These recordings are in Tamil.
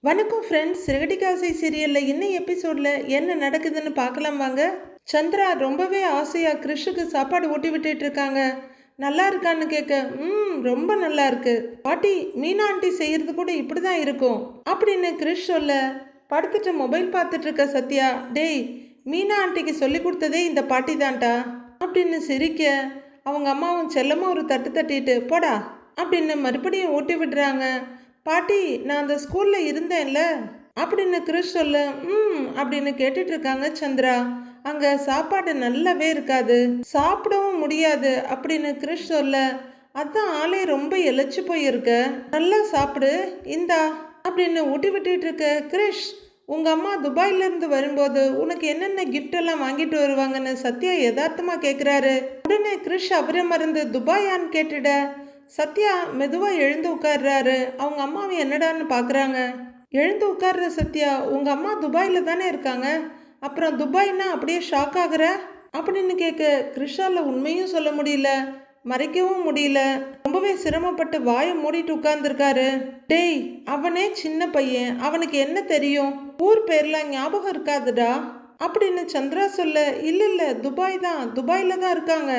வணக்கம் ஃப்ரெண்ட்ஸ், சிறகடிக்காசை சீரியலில் இன்னும் எபிசோடில் என்ன நடக்குதுன்னு பார்க்கலாம் வாங்க. சந்திரா ரொம்பவே ஆசையாக கிறிஷுக்கு சாப்பாடு ஊட்டி விட்டுட்டு இருக்காங்க. நல்லா இருக்கான்னு கேட்க, ரொம்ப நல்லா இருக்கு பாட்டி, மீனா ஆண்டி செய்யறது கூட இப்படி தான் இருக்கும் அப்படின்னு கிறிஷ் சொல்ல, படுத்துட்டு மொபைல் பார்த்துட்டு இருக்க சத்யா, டேய் மீனா ஆண்டிக்கு சொல்லி கொடுத்ததே இந்த பாட்டி தான்டா அப்படின்னு சிரிக்க, அவங்க அம்மாவும் செல்லமாக ஒரு தட்டு தட்டிட்டு போடா அப்படின்னு மறுபடியும் ஊட்டி விடுறாங்க. பாட்டி, நான் அந்த ஸ்கூலில் இருந்தேன்ல அப்படின்னு கிறிஷ் சொல்ல, அப்படின்னு கேட்டுட்டு இருக்காங்க சந்திரா. அங்கே சாப்பாடு நல்லாவே இருக்காது, சாப்பிடவும் முடியாது அப்படின்னு கிறிஷ் சொல்ல, அதான் ஆளே ரொம்ப இழைச்சி போயிருக்க, நல்லா சாப்பிடு இந்தா அப்படின்னு ஊட்டி விட்டுட்டு இருக்க. கிறிஷ், உங்கள் அம்மா துபாயிலேருந்து வரும்போது உனக்கு என்னென்ன கிஃப்ட் எல்லாம் வாங்கிட்டு வருவாங்கன்னு சத்யா யதார்த்தமாக கேட்குறாரு. உடனே கிறிஷ் அவரை மறந்து துபாயான்னு கேட்டுட, சத்யா மெதுவாக எழுந்து உட்கார்றாரு. அவங்க அம்மாவை என்னடான்னு பார்க்குறாங்க. எழுந்து உட்கார்ற சத்யா, உங்கள் அம்மா துபாயில் தானே இருக்காங்க, அப்புறம் துபாய்னா அப்படியே ஷாக் ஆகுற அப்படின்னு கேட்க, கிறிஷால உண்மையும் சொல்ல முடியல, மறைக்கவும் முடியல. ரொம்பவே சிரமப்பட்டு வாயை மூடிட்டு உட்கார்ந்துருக்காரு. டேய், அவனே சின்ன பையன், அவனுக்கு என்ன தெரியும், ஊர் பேர்லாம் ஞாபகம் இருக்காதுடா அப்படின்னு சந்திரா சொல்ல, இல்ல துபாய் தான், துபாயில தான் இருக்காங்க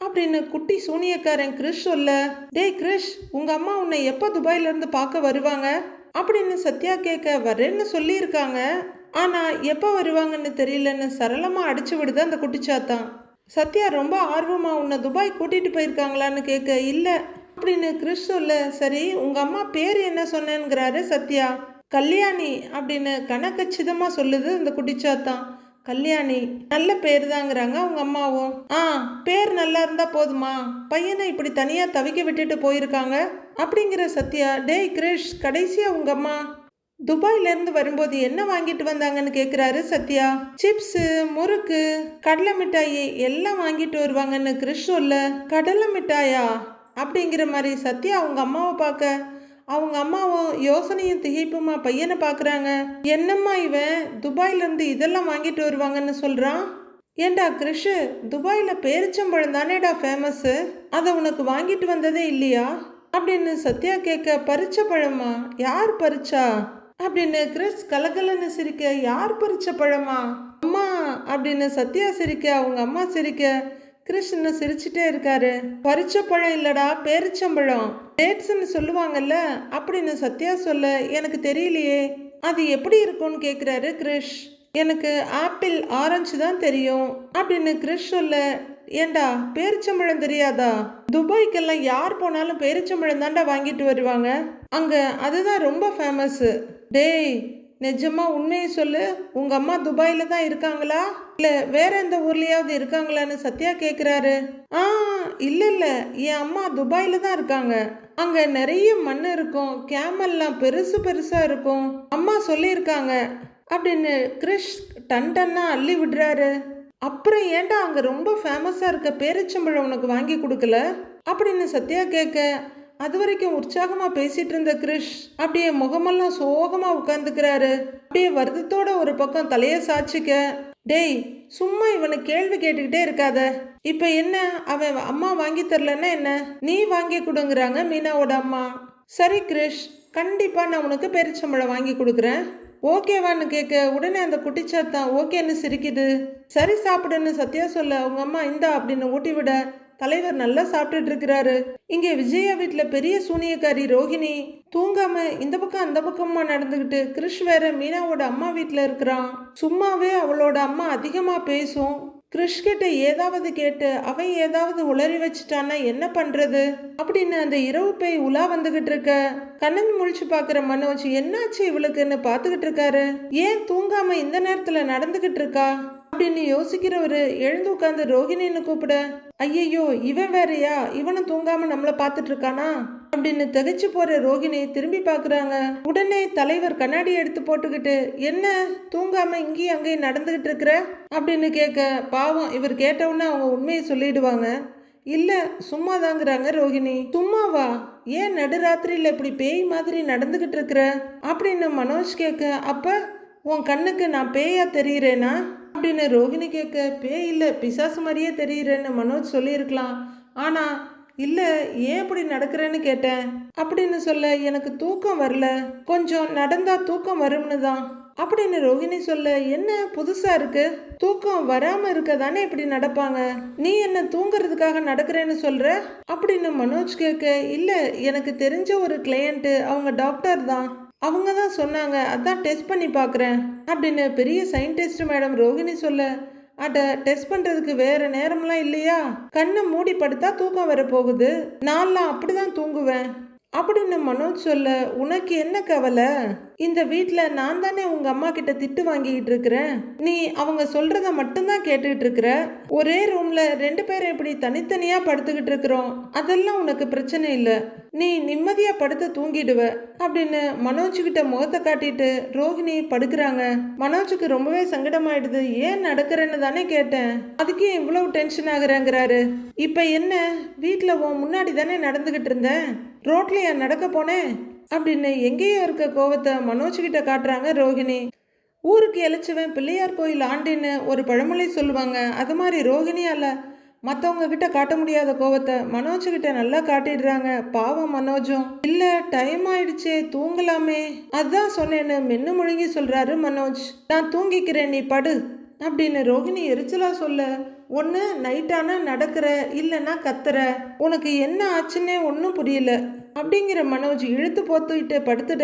அப்படின்னு குட்டி சூனியக்காரன் கிறிஷ் சொல்ல, டேய் கிறிஷ், உங்க அம்மா உன்னை எப்போ துபாயில இருந்து பார்க்க வருவாங்க அப்படின்னு சத்யா கேட்க, வரேன்னு சொல்லியிருக்காங்க, ஆனா எப்போ வருவாங்கன்னு தெரியலன்னு சரளமா அடிச்சு விடுது அந்த குட்டிச்சாத்தான். சத்யா ரொம்ப ஆர்வமா, உன்னை துபாய் கூட்டிட்டு போயிருக்காங்களான்னு கேட்க, இல்ல அப்படின்னு கிறிஷ் சொல்ல, சரி உங்க அம்மா பேர் என்ன சொன்னேங்கிறாரு சத்யா. கல்யாணி அப்படின்னு கணக்கச்சிதமா சொல்லுது அந்த குட்டிச்சாத்தான். கல்யாணி, நல்ல பேர் தாங்கிறாங்க அவங்க அம்மாவும். பேர் நல்லா இருந்தா போதுமா, பையனை இப்படி தனியா தவிக்க விட்டுட்டு போயிருக்காங்க அப்படிங்கிற சத்யா. டேய் கிரிஷ், கடைசியா உங்க அம்மா துபாயில இருந்து வரும்போது என்ன வாங்கிட்டு வந்தாங்கன்னு கேக்குறாரு சத்யா. சிப்ஸ், முறுக்கு, கடலை மிட்டாயி எல்லாம் வாங்கிட்டு வருவாங்கன்னு கிரிஷ் சொல்ல, கடலை மிட்டாயா அப்படிங்கிற மாதிரி சத்யா அவங்க அம்மாவை பார்க்க, அவங்க அம்மாவும் யோசனையும் திகைப்புமா பையனை பார்க்குறாங்க. என்னம்மா இவன் துபாயிலேருந்து இதெல்லாம் வாங்கிட்டு வருவாங்கன்னு சொல்கிறான். ஏண்டா கிறிஷு, துபாயில் பேரிச்சம்பழம் தானேடா ஃபேமஸ்ஸு, அதை உனக்கு வாங்கிட்டு வந்ததே இல்லையா அப்படின்னு சத்யா கேட்க, பறிச்ச பழமா, யார் பறிச்சா அப்படின்னு கிறிஸ் கலகலன்னு சிரிக்க, யார் பறிச்ச பழமா அம்மா அப்படின்னு சத்யா சிரிக்க, அவங்க அம்மா சிரிக்க, கிருஷ்ண சிரிச்சுட்டே இருக்காரு. பறிச்ச பழம் இல்லடா, பேரிச்சம்பழம், டேட்ஸ்ன்னு சொல்லுவாங்கல்ல அப்படின்னு சத்யா சொல்ல, எனக்கு தெரியலையே அது எப்படி இருக்கும்னு கேட்குறாரு கிரிஷ். எனக்கு ஆப்பிள் ஆரஞ்சு தான் தெரியும் அப்படின்னு கிரிஷ் சொல்ல, ஏண்டா பேரிச்சம்பழம் தெரியாதா, துபாய்க்கெல்லாம் யார் போனாலும் பேரிச்சம்பழம் தாண்டா வாங்கிட்டு வருவாங்க, அங்க அதுதான் ரொம்ப ஃபேமஸ். டேய் நிஜமா உண்மையை சொல்லு, உங்க அம்மா துபாயில தான் இருக்காங்களா இல்ல வேற எந்த ஊர்லயாவது இருக்காங்களான்னு சத்யா கேக்குறாரு. இல்ல என் அம்மா துபாயில தான் இருக்காங்க, அங்க நிறைய மண் இருக்கும், கேமல்லாம் பெருசு பெருசா இருக்கும், அம்மா சொல்லியிருக்காங்க அப்படின்னு கிரிஷ் டன் டன்னா அள்ளி விடுறாரு. அப்புறம் ஏன்டா அங்க ரொம்ப ஃபேமஸா இருக்க பேரிச்சம்பழம் உனக்கு வாங்கி கொடுக்கல அப்படின்னு சத்யா கேட்க, அது வரைக்கும் உற்சாகமா பேசிட்டு இருந்த கிரிஷ் அப்படியே முகமெல்லாம் சோகமா உட்கார்ந்துக்கிறாரு. அப்படியே வருத்தத்தோட ஒரு பக்கம் தலைய சாச்சிக்க, டேய் சும்மா இவனை கேள்வி கேட்டுக்கிட்டே இருக்காத, இப்ப என்ன அவன் அம்மா வாங்கி தரலன்னா என்ன, நீ வாங்கி கொடுங்கிறாங்க மீனாவோட அம்மா. சரி கிரிஷ், கண்டிப்பா நான் உனக்கு பேரிச்சம்பழம் வாங்கி கொடுக்குறேன், ஓகேவான்னு கேட்க, உடனே அந்த குட்டிச்சாத்தான் ஓகேன்னு சிரிக்குது. சரி சாப்பிடுன்னு சத்யா சொல்ல, அவங்க அம்மா இந்தா அப்படின்னு ஊட்டி விட, தலைவர் நல்லா சாப்பிட்டுட்டு இருக்கிறாரு. இங்கே விஜயா வீட்டில் பெரிய சூனியக்காரி ரோஹிணி தூங்காம இந்த பக்கம் அந்த பக்கமா நடந்துகிட்டு, கிறிஷ் வேற மீனாவோட அம்மா வீட்டில் இருக்கிறான். சும்மாவே அவளோட அம்மா அதிகமா பேசும். கிறிஷ் கிட்ட ஏதாவது கேட்டு அவன் ஏதாவது உளறி வச்சுட்டான்னா என்ன பண்றது அப்படின்னு அந்த இரவு பேய் உலா வந்துகிட்டு இருக்க. கண்ணன் முழிச்சு பாக்குற மனோஜ் என்னாச்சு இவளுக்குன்னு பாத்துக்கிட்டு இருக்காரு. ஏன் தூங்காம இந்த நேரத்துல நடந்துகிட்டு இருக்கா அப்படின்னு யோசிக்கிறவரு எழுந்து உட்காந்து ரோஹிணின்னு கூப்பிட, ஐயையோ இவன் வேறையா, இவனும் தூங்காம நம்மளை பார்த்துட்டு இருக்கானா அப்படின்னு திகைச்சு போற ரோஹிணி திரும்பி பாக்குறாங்க. உடனே தலைவர் கண்ணாடி எடுத்து போட்டுக்கிட்டு, என்ன தூங்காம இங்கேயும் அங்கேயும் நடந்துகிட்டு இருக்கிற அப்படின்னு கேட்க, பாவம் இவர் கேட்டவுடனே அவங்க உண்மையை சொல்லிடுவாங்க. இல்ல சும்மா தாங்கிறாங்க ரோஹிணி. சும்மாவா, ஏன் நடுராத்திரியில இப்படி பேய் மாதிரி நடந்துகிட்டு இருக்கிற அப்படின்னு மனோஜ் கேட்க, அப்ப உன் கண்ணுக்கு நான் பேயா தெரியுறேனா அப்படின்னு ரோஹிணி கேட்க, பேய் இல்லை பிசாசு மாதிரியே தெரியுறேன்னு மனோஜ் சொல்லியிருக்கலாம், ஆனால் இல்லை, ஏன் இப்படி நடக்கிறேன்னு கேட்டேன். அப்படின்னு சொல்ல, எனக்கு தூக்கம் வரல, கொஞ்சம் நடந்தா தூக்கம் வரும்னு தான் அப்படின்னு ரோஹிணி சொல்ல, என்ன புதுசா இருக்கு? தூக்கம் வராம இருக்க தானே இப்படி நடப்பாங்க. நீ என்ன தூங்குறதுக்காக நடக்கிறேன்னு சொல்ற அப்படின்னு மனோஜ் கேட்க, இல்ல எனக்கு தெரிஞ்ச ஒரு கிளையண்ட், அவங்க டாக்டர் தான், அவங்க தான் சொன்னாங்க, அதான் டெஸ்ட் பண்ணி பார்க்குறேன் அப்படின்னு பெரிய சயின்டிஸ்ட் மேடம் ரோஹிணி சொல்ல, அட டெஸ்ட் பண்ணுறதுக்கு வேறு நேரம்லாம் இல்லையா? கண்ணை மூடி படுத்தா தூக்கம் வரப்போகுது, நான்லாம் அப்படி தான் தூங்குவேன் அப்படின்னு மனோஜ் சொல்ல, உனக்கு என்ன கவலை? இந்த வீட்டில் நான் தானே உங்கள் அம்மா கிட்ட திட்டு வாங்கிக்கிட்டு இருக்கிறேன், நீ அவங்க சொல்கிறத மட்டும்தான் கேட்டுக்கிட்டு இருக்கிற. ஒரே ரூமில் 2 பேரும் இப்படி தனித்தனியாக படுத்துக்கிட்டு இருக்கிறோம், அதெல்லாம் உனக்கு பிரச்சனை இல்லை, நீ நிம்மதியாக படுத்து தூங்கிடுவ அப்படின்னு மனோஜ்கிட்ட முகத்தை காட்டிட்டு ரோஹிணி படுக்கிறாங்க. மனோஜுக்கு ரொம்பவே சங்கடமாயிடுது. ஏன் நடக்கிறேன்னு தானே கேட்டேன், அதுக்கே இவ்வளவு டென்ஷன் ஆகுறேங்கிறாரு. இப்போ என்ன, வீட்டில் உன் முன்னாடி தானே நடந்துக்கிட்டு இருந்தேன், ரோட்லையா நடக்க போனேன் அப்படின்னு எங்கேயோ இருக்க கோவத்தை மனோஜ்கிட்ட காட்டுறாங்க ரோஹிணி. ஊருக்கு இழைச்சவன் பிள்ளையார் கோயில் ஆண்டின்னு ஒரு பழமொழி சொல்லுவாங்க, அது மாதிரி ரோஹிணியால் மற்றவங்க கிட்ட காட்ட முடியாத கோவத்தை மனோஜ்கிட்ட நல்லா காட்டிடுறாங்க. பாவம் மனோஜும், இல்லை டைம் ஆயிடுச்சே தூங்கலாமே, அதான் சொன்னேன்னு மென்னு முழுங்கி சொல்கிறாரு மனோஜ். நான் தூங்கிக்கிறேன், நீ படு அப்படின்னு ரோஹிணி எரிச்சலா சொல்ல, ஒன்று நைட்டானா நடக்கிற, இல்லைன்னா கத்துற, உனக்கு என்ன ஆச்சுன்னே ஒன்றும் புரியல அப்படிங்கிற மனோஜ் இழுத்து போத்துக்கிட்டு படுத்துட.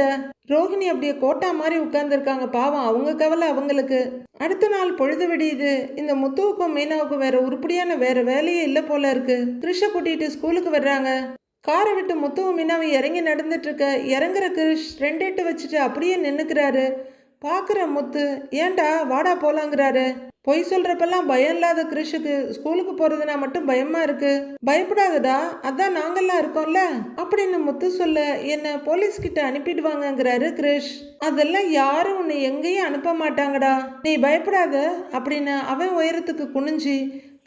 ரோஹிணி அப்படியே கோட்டா மாதிரி உட்கார்ந்துருக்காங்க. பாவம், அவங்க கவலை அவங்களுக்கு. அடுத்த நாள் பொழுது விடியுது. இந்த முத்துவுக்கும் மீனாவுக்கும் வேற உருப்படியான வேற வேலையே இல்லை போல இருக்கு. கிருஷை கூட்டிட்டு ஸ்கூலுக்கு வர்றாங்க. காரை விட்டு முத்துவும் மீனாவும் இறங்கி நடந்துட்டு இருக்க, இறங்குற கிருஷ் 2 எட்டு வச்சுட்டு அப்படியே நின்னுக்கிறாரு. பார்க்குற முத்து, ஏண்டா வாடா போலாங்கிறாரு. பொய் சொல்றப்பெல்லாம் பயம் இல்லாத கிருஷுக்கு ஸ்கூலுக்கு போறதுனா மட்டும் பயமா இருக்கு. பயப்படாதடா, அதான் நாங்கெல்லாம் இருக்கோம்ல அப்படின்னு முத்து சொல்ல, என்ன போலீஸ் கிட்ட அனுப்பிடுவாங்கங்கிறாரு கிருஷ். அதெல்லாம் யாரும் உன்னை எங்கேயும் அனுப்ப மாட்டாங்கடா, நீ பயப்படாத அப்படின்னு அவன் உயரத்துக்கு குனிஞ்சி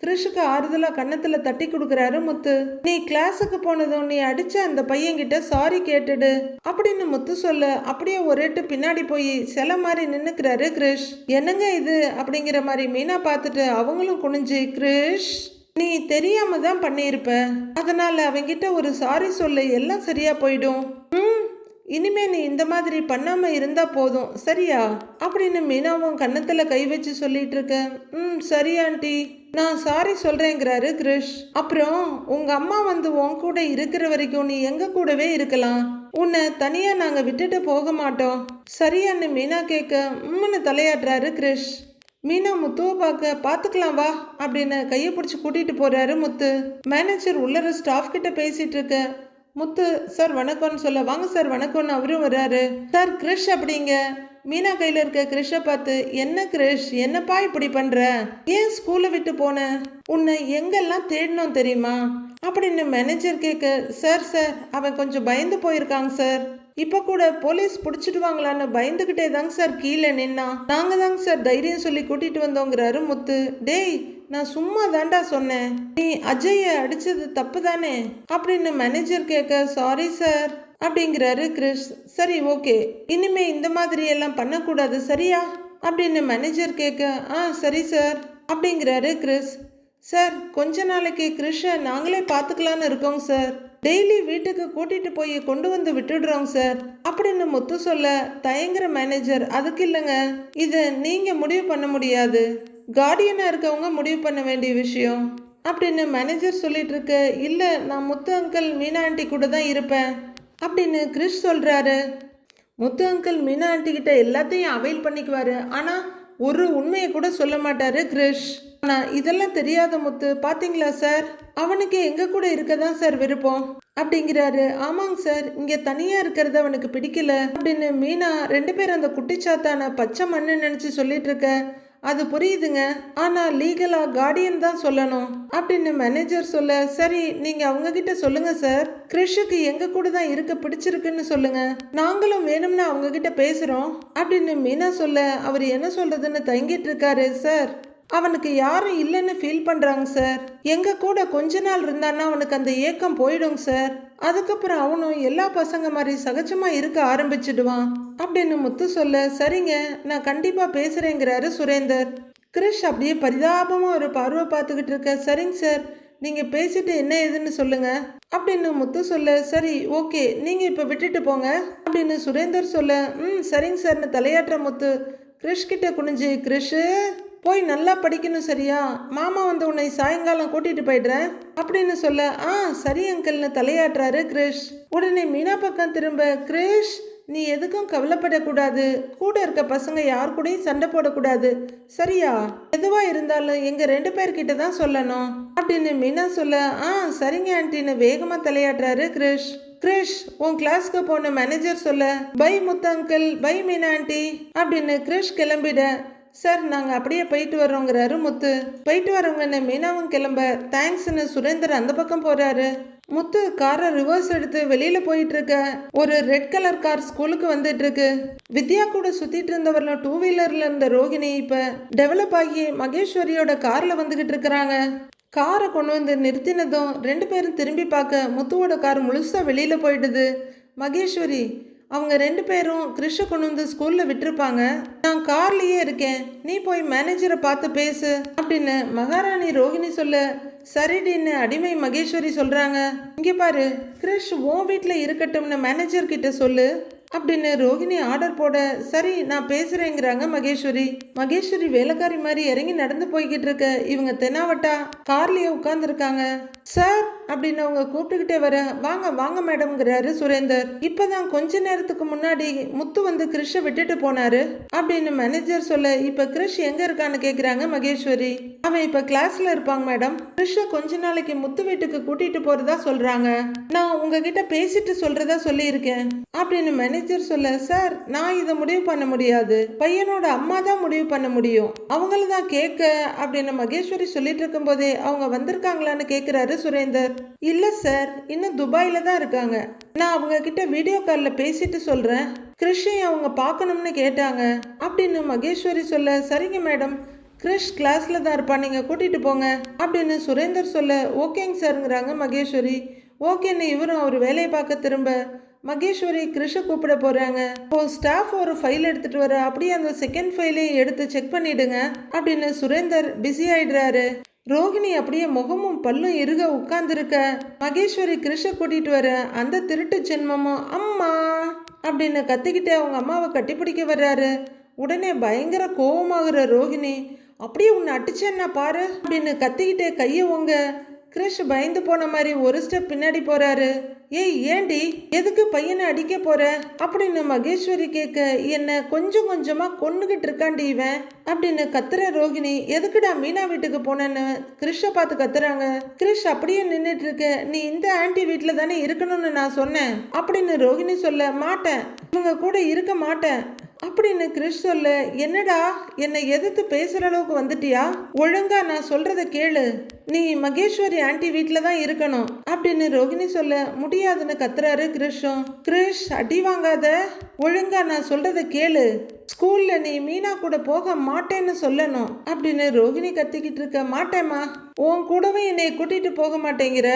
கிருஷுக்கு ஆறுதலாக கன்னத்தில் தட்டி கொடுக்குறாரு முத்து. நீ கிளாஸுக்கு போனதும் நீ அடிச்ச அந்த பையன்கிட்ட சாரி கேட்டுடு அப்படின்னு முத்து சொல்ல, அப்படியே ஒரேட்டு பின்னாடி போய் சில மாதிரி நின்னுக்கிறாரு கிருஷ். என்னங்க இது அப்படிங்கிற மாதிரி மீனா பார்த்துட்டு அவங்களும் குனிஞ்சு, கிருஷ் நீ தெரியாம தான் பண்ணியிருப்ப, அதனால அவங்கிட்ட ஒரு சாரி சொல்ல, எல்லாம் சரியா போயிடும். இனிமே நீ இந்த மாதிரி பண்ணாம இருந்தா போதும் சரியா அப்படின்னு மீனாவும் கன்னத்துல கை வச்சு சொல்லிட்டு இருக்க. சரி ஆண்டி, நான் சாரி சொல்றேங்கிறாரு கிருஷ். அப்புறம் உங்க அம்மா வந்து உன் கூட இருக்கிற வரைக்கும் நீ எங்க கூடவே இருக்கலாம், உன்னை தனியா நாங்க விட்டுட்டு போக மாட்டோம் சரியான்னு மீனா கேட்க உம்முன்னு தலையாடுறாரு கிருஷ். மீனா முத்துவை பார்த்துக்கலாம் வா அப்படின்னு கையை பிடிச்சி கூட்டிட்டு போறாரு முத்து. மேனேஜர் உள்ளர ஸ்டாஃப் கிட்ட பேசிட்டு இருக்க, முத்து சார் வணக்கம்னு சொல்ல, வாங்க சார் வணக்கம்னு அவரும் வர்றாரு. சார் கிருஷ் அப்படிங்க. மீனா கையில் இருக்க கிருஷை பார்த்து, என்ன கிருஷ் என்னப்பா இப்படி பண்ற, ஏன் ஸ்கூலை விட்டு போன, உன்னை எங்கெல்லாம் தேடணும் தெரியுமா அப்படின்னு மேனேஜர் கேட்க, சார் அவன் கொஞ்சம் பயந்து போயிருக்காங்க சார், இப்போ கூட போலீஸ் பிடிச்சிடுவாங்களான்னு பயந்துக்கிட்டே தாங்க சார் கீழே நின்னா, நாங்கள் தாங்க சார் தைரியம் சொல்லி கூட்டிட்டு வந்தோங்கிறாரு முத்து. டேய் நான் சும்மா தாண்டா சொன்னேன், நீ அஜயை அடிச்சது தப்பு தானே அப்படின்னு மேனேஜர் கேட்க, சாரி சார் அப்படிங்கிறாரு கிருஷ். சரி ஓகே, இனிமே இந்த மாதிரி எல்லாம் பண்ணக்கூடாது சரியா அப்படின்னு மேனேஜர் கேட்க, சரி சார் அப்படிங்கிறாரு கிருஷ். சார் கொஞ்ச நாளைக்கு கிருஷை நாங்களே பார்த்துக்கலான்னு இருக்கோங்க சார், டெய்லி வீட்டுக்கு கூட்டிட்டு போய் கொண்டு வந்து விட்டுடுறோங்க சார் அப்படின்னு முத்து சொல்ல, தயங்குற மேனேஜர், அதுக்கு இல்லைங்க, இதை நீங்க முடிவு பண்ண முடியாது, கார்டியனா இருக்கவங்க முடிவு பண்ண வேண்டிய விஷயம் அப்படின்னு மேனேஜர் சொல்லிட்டு இருக்க. இல்லை நான் முத்து அங்கிள் மீனா ஆண்டி கூட தான் இருப்பேன் அப்படின்னு கிருஷ் சொல்றாரு. முத்து அங்கிள் மீனா ஆண்டி கிட்ட எல்லாத்தையும் அவைல் பண்ணிக்குவாரு, ஆனா ஒரு உண்மையை கூட சொல்ல மாட்டாரு கிருஷ். ஆனா இதெல்லாம் தெரியாத முத்து பாத்தீங்களா சார், அவனுக்கு எங்க கூட இருக்கதான் சார் விருப்பம் அப்படிங்கிறாரு. ஆமாங்க சார், இங்க தனியா இருக்கிறது அவனுக்கு பிடிக்கல அப்படின்னு மீனா 2 பேரும் அந்த குட்டிச்சாத்தான பச்சை மண்ணு நினைச்சு சொல்லிட்டு இருக்க. அது புரியுதுங்க, ஆனா லீகலா கார்டியன் தான் சொல்லணும் அப்படின்னு மேனேஜர் சொல்ல, சரி நீங்க அவங்க கிட்ட சொல்லுங்க சார், கிருஷுக்கு எங்க கூட தான் இருக்க பிடிச்சிருக்குன்னு சொல்லுங்க, நாங்களும் வேணும்னா அவங்க கிட்ட பேசுறோம் அப்படின்னு மீனா சொல்ல, அவர் என்ன சொல்றதுன்னு தயங்கிட்டு இருக்காரு. சார் அவனுக்கு யாரும் இல்லைன்னு ஃபீல் பண்ணுறாங்க சார், எங்கள் கூட கொஞ்ச நாள் இருந்தான்னா அவனுக்கு அந்த ஏக்கம் போயிடுங்க சார், அதுக்கப்புறம் அவனும் எல்லா பசங்க மாதிரி சகஜமாக இருக்க ஆரம்பிச்சிடுவான் அப்படின்னு முத்து சொல்ல, சரிங்க நான் கண்டிப்பாக பேசுகிறேங்கிறாரு சுரேந்தர். கிருஷ் அப்படியே பரிதாபமாக ஒரு பார்வை பார்த்துக்கிட்டு இருக்க. சரிங்க சார், நீங்கள் பேசிட்டு என்ன ஏதுன்னு சொல்லுங்க அப்படின்னு முத்து சொல்ல, சரி ஓகே நீங்கள் இப்போ விட்டுட்டு போங்க அப்படின்னு சுரேந்தர் சொல்ல, சரிங்க சார்னு தலையாட்டுற முத்து கிரிஷ் கிட்ட குனிஞ்சு, கிரிஷு போய் நல்லா படிக்கணும் சரியா, மாமா வந்து உன்னை சாயங்காலம் கூட்டிட்டு போயிடுறேன் அப்படின்னு சொல்ல, சரி அங்கிள்னு தலையாட்டுறாரு கிரிஷ். உடனே மீனா பக்கம் திரும்ப, கிரிஷ் நீ எதுக்கும் கவலைப்படக்கூடாது, கூட இருக்க பசங்க யார் கூடயும் சண்டை போடக்கூடாது சரியா, எதுவா இருந்தாலும் எங்க 2 பேர்கிட்ட தான் சொல்லணும் அப்படின்னு மீனா சொல்ல, சரிங்க ஆண்டின்னு வேகமா தலையாட்டுறாரு கிரிஷ். கிரிஷ் உன் கிளாஸ்க்கு போன மேனேஜர் சொல்ல, bye Muthu uncle, bye Meena aunty அப்படின்னு கிரிஷ் கிளம்பிட, சார் நாங்கள் அப்படியே போயிட்டு வர்றோங்கிறாரு முத்து. போயிட்டு வரவங்கன்னு மீனாவும் கிளம்ப தேங்க்ஸ்ன்னு சுரேந்தர் அந்த பக்கம் போறாரு. முத்து காரை ரிவர்ஸ் எடுத்து வெளியில போயிட்டு இருக்க ஒரு ரெட் கலர் கார் ஸ்கூலுக்கு வந்துட்டு இருக்கு. வித்யா கூட சுத்திட்டு இருந்தவர்ல 2 வீலர்ல இருந்த ரோகிணி இப்ப டெவலப் ஆகி மகேஸ்வரியோட கார்ல வந்துகிட்டு இருக்கிறாங்க. காரை கொண்டு வந்து நிறுத்தினதும் 2 பேரும் திரும்பி பார்க்க முத்துவோட கார் முழுசா வெளியில போயிடுது. மகேஸ்வரி அவங்க 2 பேரும் கிறிஷை கொண்டு வந்து ஸ்கூல்ல விட்டுருப்பாங்க, நான் கார்லயே இருக்கேன், நீ போய் மேனேஜரை பார்த்து பேசு அப்படின்னு மகாராணி ரோகிணி சொல்ல, சரிடின்னு அடிமை மகேஸ்வரி சொல்றாங்க. இங்க பாரு கிரிஷ் உன் வீட்டில் இருக்கட்டும்னு மேனேஜர் கிட்ட சொல்லு அப்படின்னு ரோகிணி ஆர்டர் போட, சரி நான் பேசுறேங்கிறாங்க மகேஸ்வரி. மகேஸ்வரி வேலைக்காரி மாதிரி இறங்கி நடந்து போய்கிட்டு இருக்க இவங்க தெனாவட்டா கார்லயே உட்கார்ந்துருக்காங்க. சார் அப்படின்னு அவங்க கூப்பிட்டுக்கிட்டே வர, வாங்க வாங்க மேடம்ங்கிறாரு சுரேந்தர். இப்பதான் கொஞ்ச நேரத்துக்கு முன்னாடி முத்து வந்து கிரிஷை விட்டுட்டு போனாரு அப்படின்னு மேனேஜர் சொல்ல, இப்ப கிரிஷ் எங்க இருக்கான்னு கேக்குறாங்க மகேஸ்வரி. அவன் இப்ப கிளாஸ்ல இருப்பாங்க மேடம், கிரிஷை கொஞ்ச நாளைக்கு முத்து வீட்டுக்கு கூட்டிட்டு போறதா சொல்றாங்க, நான் உங்ககிட்ட பேசிட்டு சொல்றதா சொல்லி இருக்கேன் அப்படின்னு மேனேஜர் சொல்ல, சார் நான் இதை முடிவு பண்ண முடியாது, பையனோட அம்மா தான் முடிவு பண்ண முடியும், அவங்கள தான் கேட்க அப்படின்னு மகேஸ்வரி சொல்லிட்டு இருக்கும் போதே அவங்க வந்திருக்காங்களான்னு கேட்கிறாரு சுரேந்தர். இல்ல சார் இன்னும் துபாயில தான் இருக்காங்க, நான் அவங்க கிட்ட வீடியோ கால்ல பேசிட்டு சொல்றேன், கிரிஷை அவங்க பார்க்கணும்னு கேட்டாங்க அப்படின்னு மகேஸ்வரி சொல்ல, சரிங்க மேடம் கிரிஷ் கிளாஸ்ல தான் இருப்பான், நீங்க கூட்டிட்டு போங்க அப்படின்னு சுரேந்தர் சொல்ல, ஓகேங்க சார்ங்கிறாங்க மகேஸ்வரி. ஓகேன்னு இவரும் அவர் வேலையை பார்க்க திரும்ப மகேஸ்வரி கிரிஷை கூப்பிட போறாங்க. இப்போ ஸ்டாஃப் ஒரு ஃபைல் எடுத்துட்டு வர, அப்படியே அந்த செகண்ட் ஃபைலையும் எடுத்து செக் பண்ணிடுங்க அப்படின்னு சுரேந்தர் பிஸி ஆயிடுறாரு. ரோகிணி அப்படியே முகமும் பல்லும் இறுக உட்கார்ந்துருக்க மகேஸ்வரி கிரிஷை கூட்டிட்டு வர, அந்த திருட்டு ஜென்மமும் அம்மா அப்படின்னு கத்திக்கிட்டு அவங்க அம்மாவை கட்டிப்பிடிக்க வர்றாரு. உடனே பயங்கர கோபமாகிற ரோகிணி, அப்படியே உன்னை அடிச்சேன்னா பாரு அப்படின்னு கத்திக்கிட்டே கையை உங்க கிரிஷ் பயந்து போன மாதிரி ஒரு ஸ்டெப் பின்னாடி போறாரு. ஏய் ஏண்டி எதுக்கு பையனை அடிக்க போற அப்படின்னு மகேஸ்வரி கேட்க, என்ன கொஞ்சம் கொஞ்சமா கொன்னுகிட்டு இருக்காண்டி இவன் அப்படின்னு கத்துற ரோகிணி, எதுக்குடா மீனா வீட்டுக்கு போனேன்னு கிரிஷை பார்த்து கத்துறாங்க. கிரிஷ் அப்படியே நின்றுட்டு இருக்க, நீ இந்த ஆன்டி வீட்டில் தானே இருக்கணும்னு நான் சொன்னேன் அப்படின்னு ரோகிணி சொல்ல, மாட்டேன் இவங்க கூட இருக்க மாட்டேன் அப்படின்னு கிரிஷ் சொல்ல, என்னடா என்னை எதிர்த்து பேசுற அளவுக்கு வந்துட்டியா, ஒழுங்கா நான் சொல்றத கேளு, நீ மகேஸ்வரி ஆன்டி வீட்டில் தான் இருக்கணும் அப்படின்னு ரோகிணி சொல்ல, முடியாதுன்னு கத்துறாரு கிரிஷும். கிரிஷ் அடி வாங்காத, ஒழுங்கா நான் சொல்றத கேளு, ஸ்கூல்ல நீ மீனா கூட போக மாட்டேன்னு சொல்லணும் அப்படின்னு ரோகிணி கத்திக்கிட்டு இருக்க. மாட்டேம்மா, உன் கூடவும் என்னை கூட்டிட்டு போக மாட்டேங்கிற,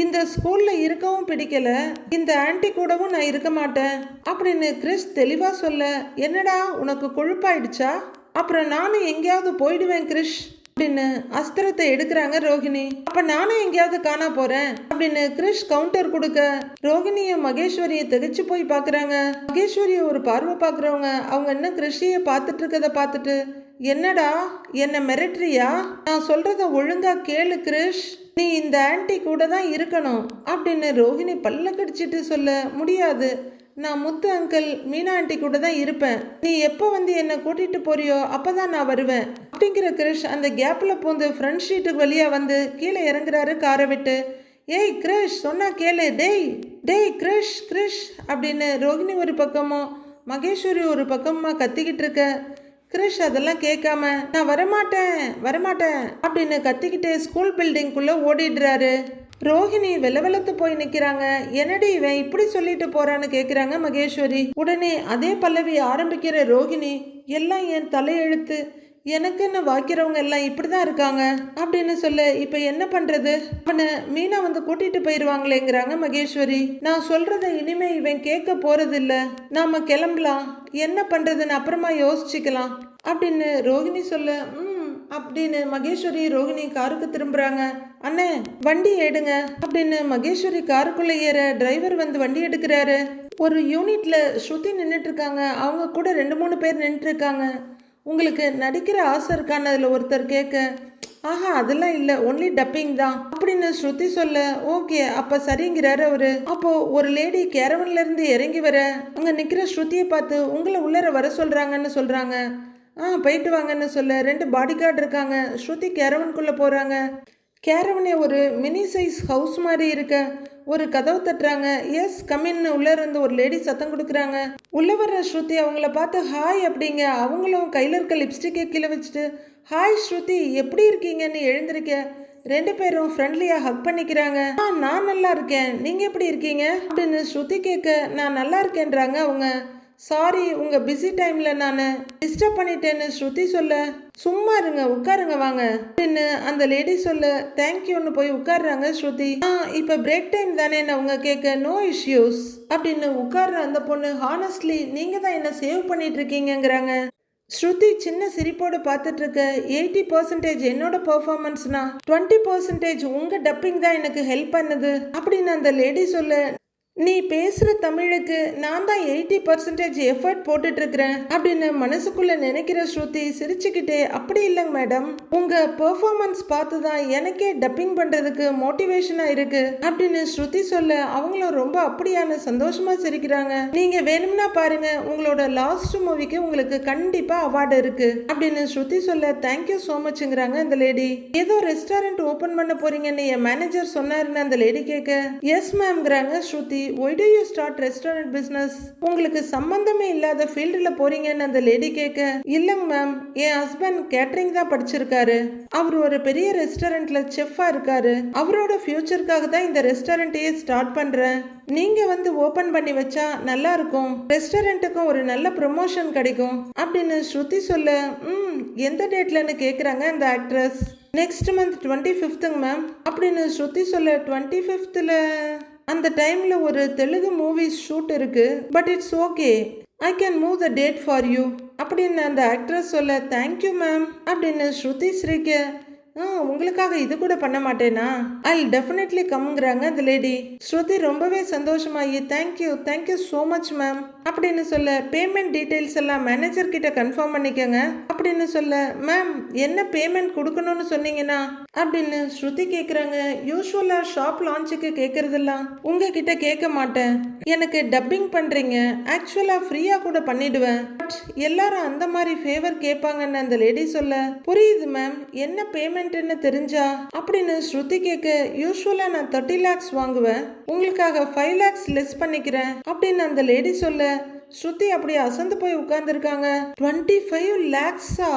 இந்த ஸ்கூல்ல இருக்கவும் பிடிக்கல, இந்த ஆன்டி கூடவும் நான் இருக்க மாட்டேன் அப்படின்னு கிரிஷ் தெளிவா சொல்ல, என்னடா உனக்கு கொழுப்பாயிடுச்சா, அப்புறம் நானும் எங்கேயாவது போயிடுவேன் கிரிஷ் அப்படின்னு அஸ்திரத்தை எடுக்கிறாங்க ரோகிணி. அப்ப நானும் எங்கேயாவது காணா போறேன் அப்படின்னு கிரிஷ் கவுண்டர் கொடுக்க, ரோகிணியும் மகேஸ்வரியை திகைச்சு போய் பாக்குறாங்க. மகேஸ்வரியை ஒரு பார்வை பாக்குறவங்க அவங்க இன்னும் கிரிஷியை பார்த்துட்டு இருக்கதை பார்த்துட்டு, என்னடா என்ன மிரட்டுறியா, நான் சொல்றத ஒழுங்கா கேளு கிரிஷ், நீ இந்த ஆன்டி கூட தான் இருக்கணும் அப்படின்னு ரோகிணி பல்ல கடிச்சிட்டு சொல்ல, முடியாது, நான் முத்து அங்கிள் மீனா ஆண்டி கூட தான் இருப்பேன், நீ எப்போ வந்து என்னை கூட்டிட்டு போறியோ அப்பதான் நான் வருவேன் அப்படிங்கிற கிரிஷ் அந்த கேப்ல பூந்து ஃப்ரண்ட் ஷீட்டுக்கு வழியா வந்து கீழே இறங்குறாரு காரை விட்டு. ஏய் கிரிஷ் சொன்னா கேளு, டேய் டேய் கிரிஷ் கிரிஷ் அப்படின்னு ரோகிணி ஒரு பக்கமும் மகேஸ்வரி ஒரு பக்கமா கத்திக்கிட்டு இருக்க. கிரிஷ் அதெல்லாம் கேட்காம, நான் வரமாட்டேன் வரமாட்டேன் அப்படின்னு கத்திக்கிட்டு ஸ்கூல் பில்டிங்குள்ள ஓடிடுறாரு. ரோஹிணி வெள்ளவெளத்து போய் நிக்கிறாங்க. என்னடி இவன் இப்படி சொல்லிட்டு போறான்னு கேக்குறாங்க மகேஸ்வரி. உடனே அதே பல்லவி ஆரம்பிக்கிற ரோஹிணி, எல்லாம் என் தலையெழுத்து, எனக்குன்னு வாக்கிறவங்க எல்லாம் இப்படிதான் இருக்காங்க அப்படின்னு சொல்ல, இப்ப என்ன பண்றது, அவனை மீனா வந்து கூட்டிட்டு போயிருவாங்களேங்கிறாங்க மகேஸ்வரி. நான் சொல்றத இனிமே இவன் கேட்க போறது இல்ல, நாம கிளம்பலாம், என்ன பண்றதுன்னு அப்புறமா யோசிச்சுக்கலாம் அப்படின்னு ரோஹிணி சொல்ல, அப்படின்னு மகேஸ்வரி ரோஹிணி காருக்கு திரும்புறாங்க. அண்ணே வண்டி எடுங்க அப்படின்னு மகேஸ்வரி காருக்குள்ள ஏற டிரைவர் வந்து வண்டி எடுக்கிறாரு. ஒரு யூனிட்ல ஸ்ருதி நின்றுட்டு இருக்காங்க. அவங்க கூட 2-3 பேர் நின்றுட்டு இருக்காங்க. உங்களுக்கு நடிக்கிற ஆசை இருக்கான்னு அதில் ஒருத்தர் கேட்க, ஆஹா அதெல்லாம் இல்லை, ஒன்லி டப்பிங் தான் அப்படின்னு ஸ்ருதி சொல்ல, ஓகே அப்போ சரிங்கிறாரு அவரு. அப்போ ஒரு லேடி கேரவன்ல இருந்து இறங்கி வர அங்கே நிற்கிற ஸ்ருதியை பார்த்து உங்களை உள்ளர வர சொல்றாங்கன்னு சொல்றாங்க. போயிட்டு வாங்கன்னு சொல்ல 2 பாடி கார்டு இருக்காங்க. ஸ்ருதி கேரவனுக்குள்ள போறாங்க. கேரவனே ஒரு மினி சைஸ் ஹவுஸ் மாதிரி இருக்க ஒரு கதவு தட்டுறாங்க. எஸ் கமின்னு உள்ள இருந்து ஒரு லேடி சத்தம் கொடுக்குறாங்க. உள்ள வர்ற ஸ்ருதி அவங்கள பார்த்து ஹாய் அப்படிங்க. அவங்களும் கையில் இருக்க லிப்ஸ்டிக்கை கீழே வச்சுட்டு ஹாய் ஸ்ருதி எப்படி இருக்கீங்கன்னு எழுந்திருக்க 2 பேரும் ஃப்ரெண்ட்லியாக ஹக் பண்ணிக்கிறாங்க. நான் நல்லா இருக்கேன், நீங்கள் எப்படி இருக்கீங்க அப்படின்னு ஸ்ருதி கேட்க நான் நல்லா இருக்கேன்றாங்க அவங்க. சாரி உங்கள் பிஸி டைமில் நான் டிஸ்டர்ப் பண்ணிட்டேன்னு ஸ்ருதி சொல்ல, சும்மா இருங்க உட்காருங்க வாங்க அப்படின்னு அந்த லேடி சொல்ல தேங்க்யூன்னு போய் உட்காடுறாங்க ஸ்ருதி. இப்போ பிரேக் டைம் தானேன்னு அவங்க கேட்க நோ இஷ்யூஸ் அப்படின்னு உட்கார்ற அந்த பொண்ணு ஹானஸ்ட்லி நீங்கள் தான் என்ன சேவ் பண்ணிட்டு இருக்கீங்கிறாங்க. ஸ்ருதி சின்ன சிரிப்போடு பார்த்துட்டு இருக்க 80% என்னோட பெர்ஃபார்மன்ஸ்னா 20% உங்கள் டப்பிங் தான் எனக்கு ஹெல்ப் பண்ணுது அப்படின்னு அந்த லேடி சொல்ல, நீ பேசுகிற தமிழுக்கு நான் தான் 80% எஃபர்ட் போட்டுட்ருக்கிறேன் அப்படின்னு மனசுக்குள்ளே நினைக்கிற ஸ்ருதி சிரிச்சுக்கிட்டே அப்படி இல்லைங்க மேடம், உங்கள் பெர்ஃபார்மன்ஸ் பார்த்து தான் எனக்கே டப்பிங் பண்ணுறதுக்கு மோட்டிவேஷனாக இருக்குது அப்படின்னு ஸ்ருதி சொல்ல அவங்களும் ரொம்ப அப்படியான சந்தோஷமாக சிரிக்கிறாங்க. நீங்கள் வேணும்னா பாருங்க உங்களோட லாஸ்ட் மூவிக்கு உங்களுக்கு கண்டிப்பாக அவார்டு இருக்குது அப்படின்னு ஸ்ருதி சொல்ல தேங்க்யூ ஸோ மச்ங்கிறாங்க அந்த லேடி. ஏதோ ரெஸ்டாரண்ட் ஓப்பன் பண்ண போறீங்கன்னு என் மேனேஜர் சொன்னாருன்னு அந்த லேடி கேட்க எஸ் மேம்ங்கிறாங்க Shruti. why do you start restaurant business? உங்களுக்கு சம்பந்தமே இல்லாத ஃபீல்டில் போறீங்கன்னு அந்த லேடி கேட்க, இல்லைங்க மேம் என் ஹஸ்பண்ட் கேட்டரிங் தான் படிச்சிருக்காரு, அவர் ஒரு பெரிய ரெஸ்டாரண்ட்ல செஃப்பா இருக்காரு, அவரோட ஃபியூச்சருக்காக தான் இந்த ரெஸ்டாரண்ட்டையே ஸ்டார்ட் பண்றேன், நீங்க வந்து ஓபன் பண்ணி வச்சா நல்லா இருக்கும், ரெஸ்டாரண்ட்டுக்கும் ஒரு நல்ல ப்ரமோஷன் கிடைக்கும் அப்படின்னு ஸ்ருதி சொல்ல, எந்த டேட்லன்னு கேட்குறாங்க அந்த actress. Next month 25th ma'am அப்படின்னு ஸ்ருதி சொல்ல, 25th அந்த டைம்ல ஒரு தெலுங்கு மூவிஸ் ஷூட் இருக்கு, but it's okay I can move the date for you அப்படின்னு அந்த ஆக்ட்ரஸ் சொல்ல, தேங்க்யூ மேம் அப்படின்னு ஸ்ருதி ஸ்ரீக்க, உங்களுக்காக இது கூட பண்ண மாட்டேனா, ஐ டெஃபினெட்லி கம்ங்கிறாங்க அந்த லேடி. ஸ்ருதி ரொம்பவே சந்தோஷமாயி தேங்க்யூ ஸோ மச் மேம் அப்படின்னு சொல்ல, பேமெண்ட் டீட்டெயில்ஸ் எல்லாம் மேனேஜர் கிட்ட கன்ஃபார்ம் பண்ணிக்கோங்க அப்படின்னு சொல்ல, மேம் என்ன பேமெண்ட் கொடுக்கணும்னு சொன்னீங்கன்னா அப்படின்னு ஸ்ருதி கேட்குறாங்க. யூஸ்வலாக ஷாப் லான்ச்சுக்கு கேட்குறதெல்லாம் உங்ககிட்ட கேட்க மாட்டேன், எனக்கு டப்பிங் பண்ணுறீங்க, ஆக்சுவலாக ஃப்ரீயாக கூட பண்ணிடுவேன், பட் எல்லாரும் அந்த மாதிரி ஃபேவர் கேட்பாங்கன்னு அந்த லேடி சொல்ல, புரியுது மேம் என்ன பேமெண்ட்னு தெரிஞ்சா அப்படின்னு ஸ்ருதி கேட்க, யூஸ்வலாக நான் 30 lakhs வாங்குவேன், உங்களுக்காக 5 lakhs லெஸ் பண்ணிக்கிறேன் அப்படின்னு அந்த லேடி சொல்ல, ஸ்ருதி அப்படியே அசந்து போய் உட்கார்ந்துருக்காங்க. 25 lakhs-ஆ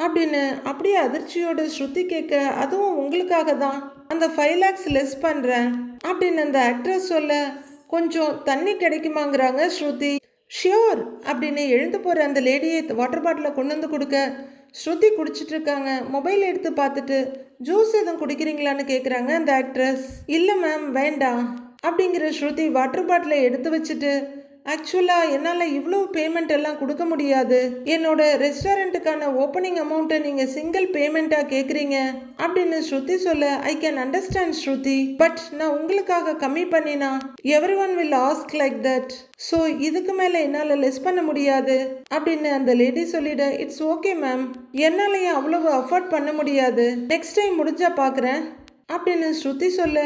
அப்படின்னு அப்படியே அதிர்ச்சியோட ஸ்ருதி கேட்க, அதுவும் உங்களுக்காக தான் அந்த 5 lakhs லெஸ் பண்ணுறேன் அப்படின்னு அந்த ஆக்ட்ரஸ் சொல்ல, கொஞ்சம் தண்ணி கிடைக்குமாங்கிறாங்க ஸ்ருதி. ஷியோர் அப்படின்னு எழுந்து போகிற அந்த லேடியை வாட்டர் பாட்டிலை கொண்டு வந்து கொடுக்க, ஸ்ருதி குடிச்சிட்டு இருக்காங்க. மொபைல் எடுத்து பார்த்துட்டு ஜூஸ் எதுவும் குடிக்கிறீங்களான்னு கேட்குறாங்க அந்த ஆக்ட்ரஸ். இல்லை மேம் வேண்டாம் அப்படிங்கிற ஸ்ருதி வாட்டர் பாட்டிலை எடுத்து வச்சுட்டு, ஆக்சுவலாக என்னால் இவ்வளோ பேமெண்ட் எல்லாம் கொடுக்க முடியாது, என்னோட ரெஸ்டாரண்ட்டுக்கான ஓப்பனிங் அமௌண்ட்டை நீங்கள் சிங்கிள் பேமெண்ட்டாக கேட்குறீங்க அப்படின்னு ஸ்ருதி சொல்ல, I can understand Shruti, but நான் உங்களுக்காக கம்மி பண்ணினா every one will ask like that, so இதுக்கு மேலே என்னால் லெஸ் பண்ண முடியாது அப்படின்னு அந்த லேடி சொல்லிட, இட்ஸ் ஓகே மேம் என்னாலையும் அவ்வளவு அஃபோர்ட் பண்ண முடியாது, நெக்ஸ்ட் டைம் முடிஞ்சா பார்க்குறேன் அப்படின்னு ஸ்ருதி சொல்ல,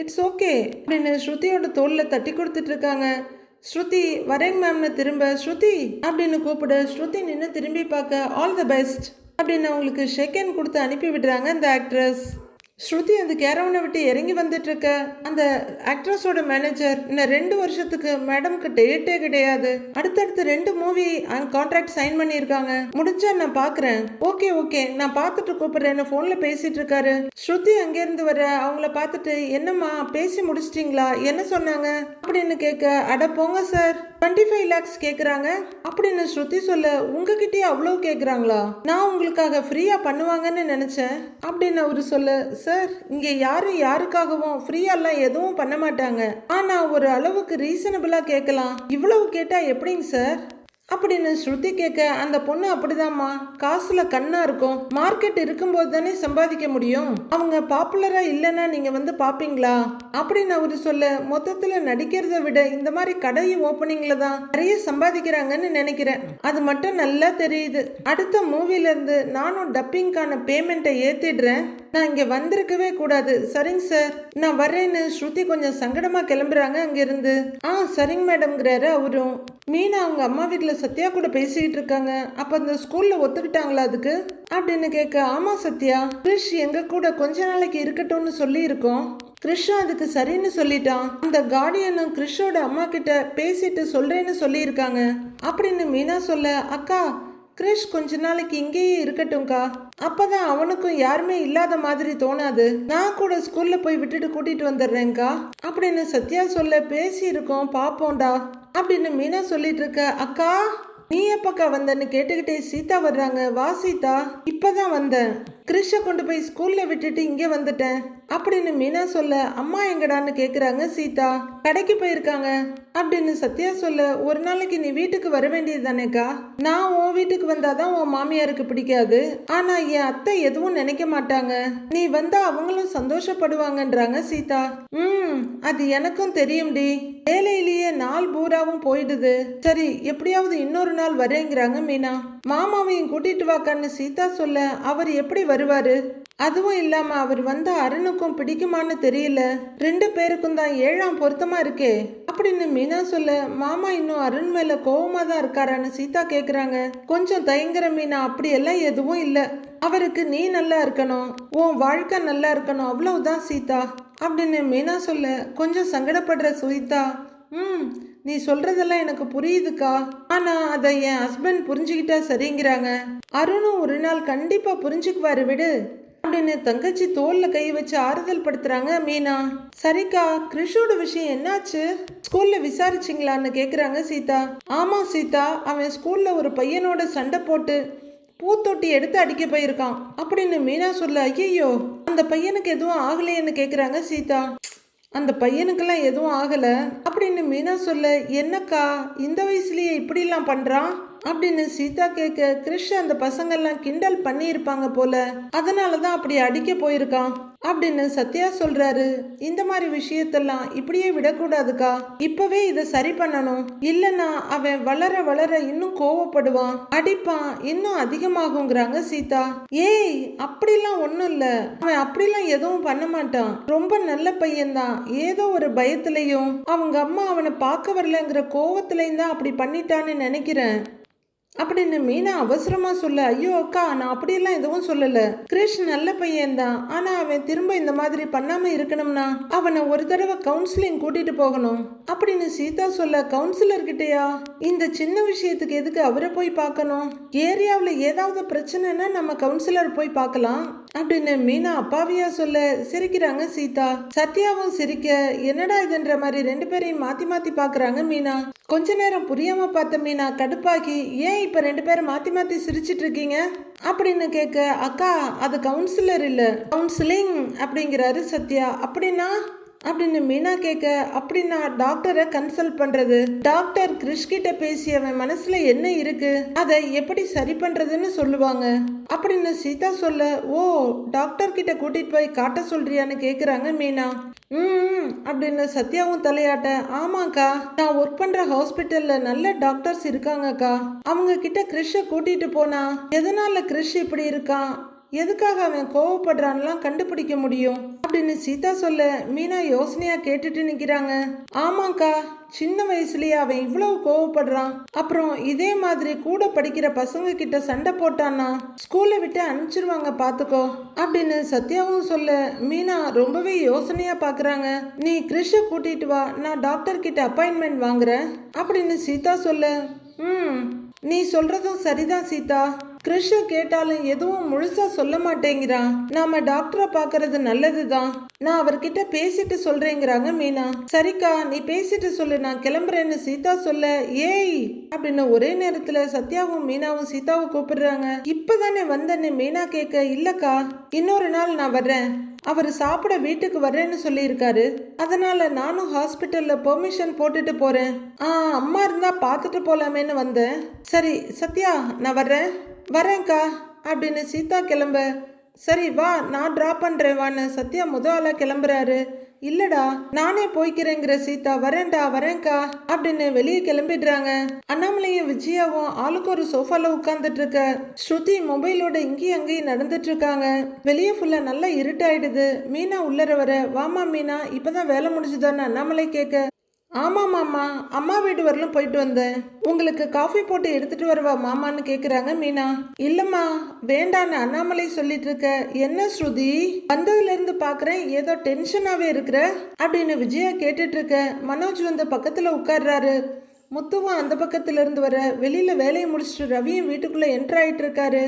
இட்ஸ் ஓகே அப்படின்னு ஸ்ருதியோட தோளில் தட்டி கொடுத்துட்டு இருக்காங்க. ஸ்ருதி வரேங்க மேம்னு திரும்ப ஸ்ருதி அப்படின்னு கூப்பிட, ஸ்ருதி நின்று திரும்பி பார்க்க, ஆல் த பெஸ்ட் அப்படின்னு அவங்களுக்கு ஷேக் ஹேண்ட் கொடுத்து அனுப்பி விடுறாங்க அந்த ஆக்ட்ரஸ். ஸ்ருதி அந்த கேரவனை விட்டு இறங்கி வந்துட்டு இருக்க அந்த ஆக்ட்ரஸோட மேனேஜர், இன்னும் 2 வருஷத்துக்கு மேடம்க்கு டேட்டே கிடையாது, அடுத்தடுத்து 2 மூவி கான்ட்ராக்ட் சைன் பண்ணியிருக்காங்க, முடிஞ்சா நான் பார்க்குறேன், ஓகே நான் பார்த்துட்டு கூப்பிடுறேன்னு ஃபோனில் பேசிட்டு இருக்காரு. ஸ்ருதி அங்கேருந்து வர அவங்கள பார்த்துட்டு, என்னம்மா பேசி முடிச்சிட்டிங்களா, என்ன சொன்னாங்க அப்படின்னு கேட்க, அட போங்க சார் 25 lakhs கேட்குறாங்க அப்படின்னு ஸ்ருதி சொல்ல, உங்ககிட்டயே அவ்வளோ கேட்குறாங்களா, நான் உங்களுக்காக ஃப்ரீயாக பண்ணுவாங்கன்னு நினச்சேன் அப்படின்னு அவரு சொல்ல, சார் இங்கே யாருக்காகவும் ஃப்ரீயாலாம் எதுவும் பண்ண மாட்டாங்க, ஆனால் ஒரு அளவுக்கு ரீசனபிளாக கேட்கலாம், இவ்வளவு கேட்டால் எப்படிங்க சார் அப்படின்னு ஸ்ருதி கேட்க, அந்த பொண்ணு அப்படிதாம்மா, காசுல கண்ணா இருக்கும், மார்க்கெட் இருக்கும்போது தானே சம்பாதிக்க முடியும், அவங்க பாப்புலரா இல்லைன்னா நீங்க வந்து பாப்பீங்களா அப்படின்னு அவரு சொல்ல, மொத்தத்துல நடிக்கிறத விட இந்த மாதிரி கடை ஓப்பனிங்ல தான் நிறைய சம்பாதிக்கிறாங்கன்னு நினைக்கிறேன், அது மட்டும் நல்லா தெரியுது. அடுத்த மூவில இருந்து நானும் டப்பிங்கான பேமெண்ட்டை ஏத்திடுறேன், நான் இங்க வந்திருக்கவே கூடாது. சரிங்க சார், நான் வரேன்னு ஸ்ருதி கொஞ்சம் சங்கடமா கிளம்புறாங்க அங்கிருந்து. சரிங்க மேடம்ங்கிறாரு அவரும். மீனா அவங்க அம்மா வீட்டுல சத்யா கூட பேசிக்கிட்டு இருக்காங்க. அப்ப அந்த ஸ்கூல்ல ஒத்துக்கிட்டாங்களா அதுக்கு அப்படின்னு கேட்க, ஆமா சத்யா, கிரிஷ் எங்க கூட கொஞ்ச நாளைக்கு இருக்கட்டும்னு சொல்லி இருக்கோம், கிரிஷும் அதுக்கு சரின்னு சொல்லிட்டான், அந்த கார்டியனும் கிரிஷோட அம்மா கிட்ட பேசிட்டு சொல்றேன்னு சொல்லி இருக்காங்க அப்படின்னு மீனா சொல்ல, அக்கா கிரிஷ் கொஞ்ச நாளைக்கு இங்கேயே இருக்கட்டும்க்கா, அப்பதான் அவனுக்கும் யாருமே இல்லாத மாதிரி தோணாது, நான் கூட ஸ்கூல்ல போய் விட்டுட்டு கூட்டிட்டு வந்துடுறேன்க்கா அப்படின்னு சத்யா சொல்ல, பேசி இருக்கோம் பாப்போம்டா அப்படின்னு மீனா சொல்லிட்டு இருக்க. அக்கா நீ எப்பக்கா வந்தன்னு கேட்டுக்கிட்டே சீதா வர்றாங்க. வா சீதா, இப்பதான் வந்தேன், கிரிஷை கொண்டு போய் ஸ்கூல்ல விட்டுட்டு இங்கே வந்துட்டேன் அப்படின்னு மீனா சொல்ல, அம்மா எங்கடான்னு கேக்குறாங்க சீதா. கடைக்கு போயிருக்காங்க அப்படின்னு சத்யா சொல்ல, ஒரு நாளைக்கு நீ வீட்டுக்கு வர வேண்டியது தானேக்கா, நான் உன் வீட்டுக்கு வந்தாதான் உன் மாமியாருக்கு பிடிக்காது, ஆனா என் அத்தை எதுவும் நினைக்க மாட்டாங்க, நீ வந்தா அவங்களும் சந்தோஷப்படுவாங்கன்றாங்க சீதா. அது எனக்கும் தெரியும்டி, வேலையிலேயே நாள் பூராவும் போயிடுது, சரி எப்படியாவது இன்னொரு நாள் வரேங்கிறாங்க மீனா. மாமாவையும் கூட்டிட்டு வாக்கான்னு சீதா சொல்ல, அவர் எப்படி வருவாரு, அதுவும் இல்லாம அவர் வந்தா அருணுக்கும் பிடிக்குமான்னு தெரியல, 2 பேருக்கும் தான் 7ஆம் பொருத்தமா இருக்கே அப்படின்னு மீனா சொல்ல, மாமா இன்னும் அருண் மேல கோவமா தான் இருக்காரான்னு சீதா கேக்குறாங்க. கொஞ்சம் தயங்குற மீனா, அப்படியெல்லாம் எதுவும் இல்ல, அவருக்கு நீ நல்லா இருக்கணும், உன் வாழ்க்கை நல்லா இருக்கணும், அவ்வளவுதான் சீதா அப்படின்னு மீனா சொல்ல, கொஞ்சம் சங்கடப்படுற சீதா, நீ சொல்றதெல்லாம் எனக்கு புரியுதுக்கா, ஆனா அதை என் ஹஸ்பண்ட் புரிஞ்சுக்கிட்டா சரிங்கிறாங்க, அருணும் ஒரு நாள் கண்டிப்பா புரிஞ்சுக்குவாரு விடு அப்படின்னு தங்கச்சி தோல்ல கை வச்சு ஆறுதல் படுத்துறாங்க மீனா. சரிக்கா, கிரிஷோட விஷயம் என்னாச்சு, ஸ்கூல்ல விசாரிச்சிங்களான்னு கேக்குறாங்க சீதா. ஆமா சீதா, அவன் ஸ்கூல்ல ஒரு பையனோட சண்டை போட்டு பூத்தொட்டி எடுத்து அடிக்க போயிருக்கான் அப்படின்னு மீனா சொல்ல, ஐயோ அந்த பையனுக்கு எதுவும் ஆகலையேன்னு கேக்குறாங்க சீதா. அந்த பையனுக்கெல்லாம் எதுவும் ஆகல அப்படின்னு மீனா சொல்ல, என்னக்கா இந்த வயசுலயே இப்படிலாம் பண்றான் அப்படின்னு சீதா கேட்க, கிரிஷ் அந்த பசங்கெல்லாம் கிண்டல் பண்ணி இருப்பாங்க போல, அதனாலதான் அப்படி அடிக்க போயிருக்கான் அப்படின்னு சத்யா சொல்றாரு. இந்த மாதிரி விஷயத்தெல்லாம் இப்படியே விடக்கூடாதுக்கா, இப்பவே இதை சரி பண்ணணும், இல்லைன்னா அவன் வளர வளர இன்னும் கோவப்படுவான், அடிப்பான், இன்னும் அதிகமாகுங்கிறாங்க சீதா. ஏய் அப்படிலாம் ஒன்றும் இல்லை, அவன் அப்படிலாம் எதுவும் பண்ண மாட்டான், ரொம்ப நல்ல பையன்தான், ஏதோ ஒரு பயத்திலையும் அவங்க அம்மா அவனை பார்க்க வரலங்கிற கோவத்திலையும் தான் அப்படி பண்ணிட்டான்னு நினைக்கிறேன் அப்படின்னு மீனா அவசரமா சொல்ல, ஐயோ அக்கா நான் அப்படியெல்லாம் எதுவும் சொல்லல, கிரிஷ் நல்ல பையன்தான், ஆனா அவன் திரும்ப இந்த மாதிரி பண்ணாம இருக்கணும்னா அவனை ஒரு தடவை கவுன்சிலிங் கூட்டிட்டு போகணும் அப்படின்னு சீதா சொல்ல, கவுன்சிலர் கிட்டயா, இந்த சின்ன விஷயத்துக்கு எதுக்கு அவரை போய் பார்க்கணும், ஏரியாவில் ஏதாவது பிரச்சனைனா நம்ம கவுன்சிலர் போய் பார்க்கலாம் அப்படின்னு மீனா அப்பாவியா சொல்ல, சிரிக்கிறாங்க சீதா. சத்யாவும் சிரிக்க, என்னடா இதுன்ற மாதிரி 2 பேரையும் மாத்தி மாத்தி பாக்குறாங்க மீனா. கொஞ்ச நேரம் புரியாம பார்த்த மீனா கடுப்பாகி, ஏன் இப்ப 2 பேரும் மாத்தி மாத்தி சிரிச்சிட்டு இருக்கீங்க அப்படின்னு கேட்க, அக்கா அது கவுன்சிலர் இல்ல கவுன்சிலிங் அப்படிங்கிறாரு சத்யா. அப்படின்னா அப்படின்னு மீனா கேட்க, அப்படின்னா டாக்டரை கன்சல்ட் பண்றது, டாக்டர் கிரிஷ் கிட்ட பேசி அவன் மனசுல என்ன இருக்கு அதை எப்படி சரி பண்றதுன்னு சொல்லுவாங்க அப்படின்னு சீதா சொல்ல, ஓ டாக்டர் கிட்ட கூட்டிட்டு போய் காட்ட சொல்றியான்னு கேக்குறாங்க மீனா. அப்படின்னு சத்யாவும் தலையாட்ட, ஆமாக்கா நான் ஒர்க் பண்ற ஹாஸ்பிட்டல்ல நல்ல டாக்டர்ஸ் இருக்காங்கக்கா, அவங்க கிட்ட கிரிஷை கூட்டிட்டு போனா எதனால கிரிஷ் இப்படி இருக்கான், எதுக்காக அவன் கோவப்படுறான்லாம் கண்டுபிடிக்க முடியும் அப்படின்னு சீதா சொல்ல, மீனா யோசனையா கேட்டுட்டு நிக்கிறாங்க. ஆமாக்கா, சின்ன வயசுலயே அவன் இவ்வளவு கோவப்படுறான், அப்புறம் இதே மாதிரி கூட படிக்கிற பசங்க கிட்ட சண்டை போட்டான்னா ஸ்கூல்ல விட்டு அனுப்பிச்சிருவாங்க பாத்துக்கோ அப்படின்னு சத்யாவும் சொல்ல, மீனா ரொம்பவே யோசனையா பாக்குறாங்க. நீ கிரிஷை கூட்டிட்டு வா, நான் டாக்டர் கிட்ட அப்பாயின்மெண்ட் வாங்குறேன் அப்படின்னு சீதா சொல்ல, நீ சொல்றதும் சரிதான் சீதா, கிரிஷ கேட்டாலும் எதுவும் முழுசா சொல்ல மாட்டேங்கிறான், நாம டாக்டரை பாக்குறது நல்லதுதான், நான் அவர்கிட்ட பேசிட்டு சொல்றேங்கிறாங்க மீனா. சரிக்கா நீ பேசிட்டு சொல்லு, நான் கிளம்புறேன்னு சீதா சொல்ல, ஏய் அப்படின்னு ஒரே நேரத்துல சத்யாவும் மீனாவும் சீதாவை கூப்பிடுறாங்க. இப்பதானே வந்தேன்னு மீனா கேட்க, இல்லக்கா இன்னொரு நாள் நான் வர்றேன் அவர் சாப்பிட வீட்டுக்கு வர்றேன்னு சொல்லியிருக்காரு. அதனால நானும் ஹாஸ்பிட்டல்ல பெர்மிஷன் போட்டுட்டு போறேன். அம்மா இருந்தா பார்த்துட்டு போலாமேன்னு வந்தேன். சரி சத்யா, நான் வரேன்க்கா அப்படின்னு சீதா கிளம்ப, சரி வா நான் ட்ராப் பண்ணுறேன் வான்னு சத்யா ஆளா கிளம்புறாரு. இல்லடா நானே போய்க்கிறேங்கிற சீதா, வரேன்க்கா அப்படின்னு வெளியே கிளம்பிடுறாங்க. அண்ணாமலையும் விஜயாவும் ஆளுக்கு ஒரு சோஃபால உட்கார்ந்துட்டு இருக்க. ஸ்ருதி மொபைலோட இங்கேயும் அங்கேயும் நடந்துட்டு இருக்காங்க. வெளியே ஃபுல்லா நல்லா இருட்டாயிடுது. மீனா உள்ளர வர, வாமா மீனா இப்பதான் வேலை முடிஞ்சுதான்னு அண்ணாமலை கேட்க, ஆமா மாமா, அம்மா வீடு வரலும் போயிட்டு வந்தேன். உங்களுக்கு காஃபி போட்டு எடுத்துட்டு வரவா மாமான்னு கேக்குறாங்க மீனா. இல்லம்மா வேண்டான்னு அண்ணாமலை சொல்லிட்டு இருக்க. என்ன ஸ்ருதி, வந்ததுல இருந்து பாக்குறேன் ஏதோ டென்ஷனாவே இருக்கிற அப்படின்னு விஜயா கேட்டுட்டு இருக்க. மனோஜ் வந்து பக்கத்துல உட்கார்றாரு. முத்துவும் அந்த பக்கத்துல இருந்து வர, வெளியில வேலையை முடிச்சுட்டு ரவியும் வீட்டுக்குள்ள என்டர் ஆயிட்டு இருக்காரு.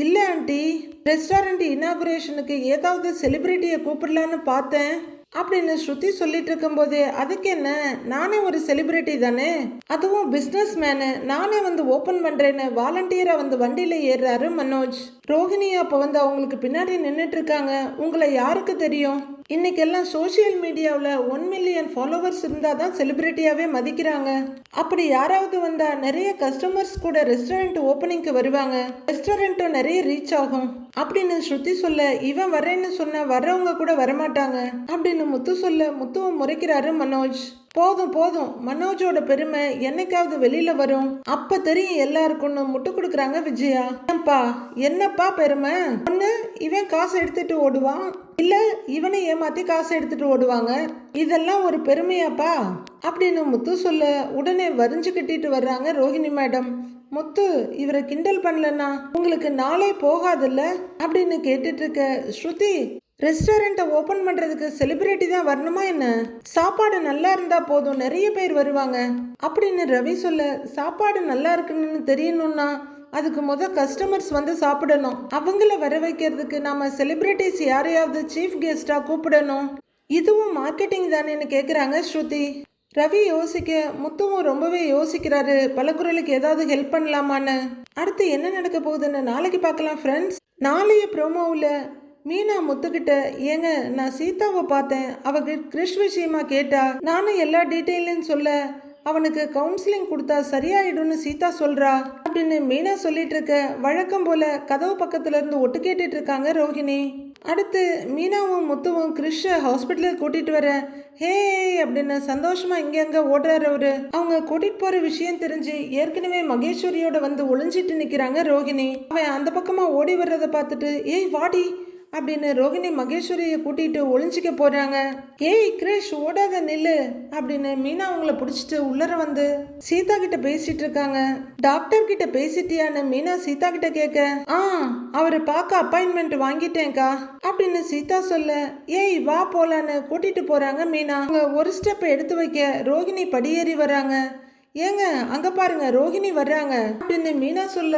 இல்ல ஆண்டி, ரெஸ்டாரண்ட் இனாகுரேஷனுக்கு ஏதாவது செலிபிரிட்டியை கூப்பிடலான்னு பார்த்தேன் அப்படின்னு ஸ்ருதி சொல்லிட்டு இருக்கும் போதே, அதுக்கு என்ன, நானே ஒரு செலிபிரிட்டி தானே, அதுவும் பிசினஸ் மேனு, நானே வந்து ஓபன் பண்றேன்னு வாலண்டியரா வந்து வண்டியில ஏறுறாரு மனோஜ். ரோஹிணி அப்ப வந்து அவங்களுக்கு பின்னாடி நின்றுட்டு இருக்காங்க. உங்களை யாருக்கு தெரியும், இன்னைக்கெல்லாம் சோசியல் மீடியாவில் 1 மில்லியன் ஃபாலோவர்ஸ் இருந்தால் தான் செலிபிரிட்டியாகவே மதிக்கிறாங்க. அப்படி யாராவது வந்தால் நிறைய கஸ்டமர்ஸ் கூட ரெஸ்டாரண்ட் ஓப்பனிங்க்கு வருவாங்க, ரெஸ்டாரண்ட்டும் நிறைய ரீச் ஆகும் அப்படின்னு ஸ்ருதி சொல்ல, இவன் வரேன்னு சொன்னா வர்றவங்க கூட வரமாட்டாங்க அப்படின்னு முத்து சொல்ல, முத்துவை முறைக்கிறாரு மனோஜ். போதும் போதும், மனோஜோட பெருமை என்னைக்காவது வெளியில வரும், அப்ப தெரியும் எல்லாருக்கும்னு முட்டு கொடுக்குறாங்க விஜயா. என்னப்பா பெருமை, ஒண்ணு இவன் காசு எடுத்துட்டு ஓடுவான், இல்ல இவனை ஏமாத்தி காசு எடுத்துட்டு ஓடுவாங்க, இதெல்லாம் ஒரு பெருமையாப்பா அப்படின்னு முத்து சொல்ல, உடனே வரிஞ்சு கட்டிட்டு வர்றாங்க ரோஹிணி மேடம். முத்து, இவரை கிண்டல் பண்ணலன்னா உங்களுக்கு நாளே போகாதுல்ல அப்படின்னு கேட்டுட்டு இருக்க. ஸ்ருதி, ரெஸ்டாரண்ட்டை ஓப்பன் பண்ணுறதுக்கு செலிபிரிட்டி தான் வரணுமா என்ன, சாப்பாடு நல்லா இருந்தா போதும், நிறைய பேர் வருவாங்க அப்படின்னு ரவி சொல்ல, சாப்பாடு நல்லா இருக்குன்னு தெரியணும்னா அதுக்கு கஸ்டமர்ஸ் வந்து சாப்பிடணும், அவங்கள வர வைக்கிறதுக்கு நாம செலிபிரிட்டிஸ் யாரையாவது சீஃப் கெஸ்டா கூப்பிடணும், இதுவும் மார்க்கெட்டிங் தானேன்னு கேட்குறாங்க ஸ்ருதி. ரவி யோசிக்க, முத்துவும் ரொம்பவே யோசிக்கிறாரு, பலகுரலுக்கு ஏதாவது ஹெல்ப் பண்ணலாமான்னு. அடுத்து என்ன நடக்க போகுதுன்னு நாளைக்கு பார்க்கலாம் ஃப்ரெண்ட்ஸ். நாளைய ப்ரோமோவில் மீனா முத்துக்கிட்ட, ஏங்க நான் சீதாவை பார்த்தேன், அவ கிறிஷ் விஷயமா கேட்டா, நானும் எல்லா டீட்டெயிலும் சொல்ல, அவனுக்கு கவுன்சிலிங் கொடுத்தா சரியாயிடும்னு சீதா சொல்றா அப்படின்னு மீனா சொல்லிட்டு இருக்க. வழக்கம் போல கதவு பக்கத்துல இருந்து ஒட்டு கேட்டுட்டு இருக்காங்க ரோஹிணி. அடுத்து மீனாவும் முத்துவும் கிறிஷை ஹாஸ்பிட்டலுக்கு கூட்டிட்டு வர, ஹே அப்படின்னு சந்தோஷமா இங்க அங்க ஓடுறாரு அவரு. அவங்க கூட்டிட்டு போற விஷயம் தெரிஞ்சு ஏற்கனவே மகேஸ்வரியோட வந்து ஒளிஞ்சிட்டு நிக்கிறாங்க ரோஹிணி. அவன் அந்த பக்கமா ஓடி வர்றதை பார்த்துட்டு, ஏய் வாடி அப்படின்னு ரோஹிணி மகேஸ்வரியை கூட்டிட்டு ஒளிஞ்சிக்க போறாங்க. ஏய் கிரிஷ் ஓடாத நில்லு அப்படின்னு மீனா அவங்கள பிடிச்சிட்டு உள்ளர வந்து சீதா கிட்ட பேசிட்டு இருக்காங்க. டாக்டர் கிட்ட பேசிட்டியான்னு மீனா சீதா கிட்ட கேட்க, அவரை பார்க்க அப்பாயின்மெண்ட் வாங்கிட்டேன்க்கா அப்படின்னு சீதா சொல்ல, ஏய் வா போலான்னு கூட்டிட்டு போறாங்க மீனா. அவங்க ஒரு ஸ்டெப் எடுத்து வைக்க ரோஹிணி படியேறி வராங்க. ஏங்க அங்க பாருங்க ரோஹிணி வர்றாங்க அப்படின்னு மீனா சொல்ல,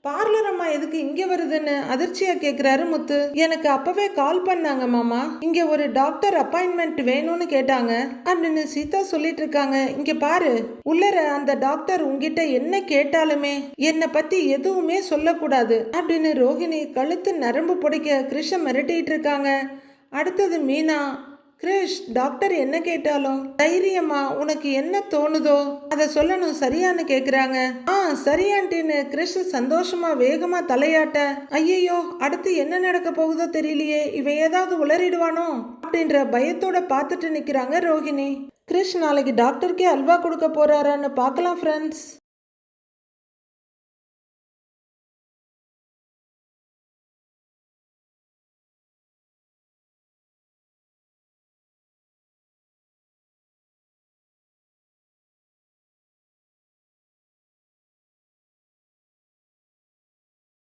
பார்லர் அம்மா எதுக்கு இங்க வருதுன்னு அதிர்ச்சியா கேக்குறாரு முத்து. எனக்கு அப்பவே கால் பண்ணாங்க மாமா, இங்க ஒரு டாக்டர் அப்பாயின்மெண்ட் வேணும்னு கேட்டாங்க அப்படின்னு சீதா சொல்லிட்டு இருக்காங்க. இங்க பாரு, உள்ளர அந்த டாக்டர் உங்ககிட்ட என்ன கேட்டாலுமே என்னை பத்தி எதுவுமே சொல்லக்கூடாது அப்படின்னு ரோஹிணி கழுத்து நரம்பு புடைக்க கிருஷ மிரட்டிட்டு இருக்காங்க. அடுத்தது மீனா, கிரிஷ் டாக்டர் என்ன கேட்டாலும் தைரியமா உனக்கு என்ன தோணுதோ அதை சொல்லணும் சரியான்னு கேக்குறாங்க. சரியான்ட்டின்னு கிரிஷ் சந்தோஷமா வேகமா தலையாட்ட, ஐயோ அடுத்து என்ன நடக்க போகுதோ தெரியலையே, இவன் ஏதாவது உளறிடுவானோ அப்படின்ற பயத்தோட பார்த்துட்டு நிக்கிறாங்க ரோஹிணி. கிரிஷ் நாளைக்கு டாக்டருக்கே அல்வா கொடுக்க போறாரான்னு பார்க்கலாம் ஃப்ரெண்ட்ஸ்.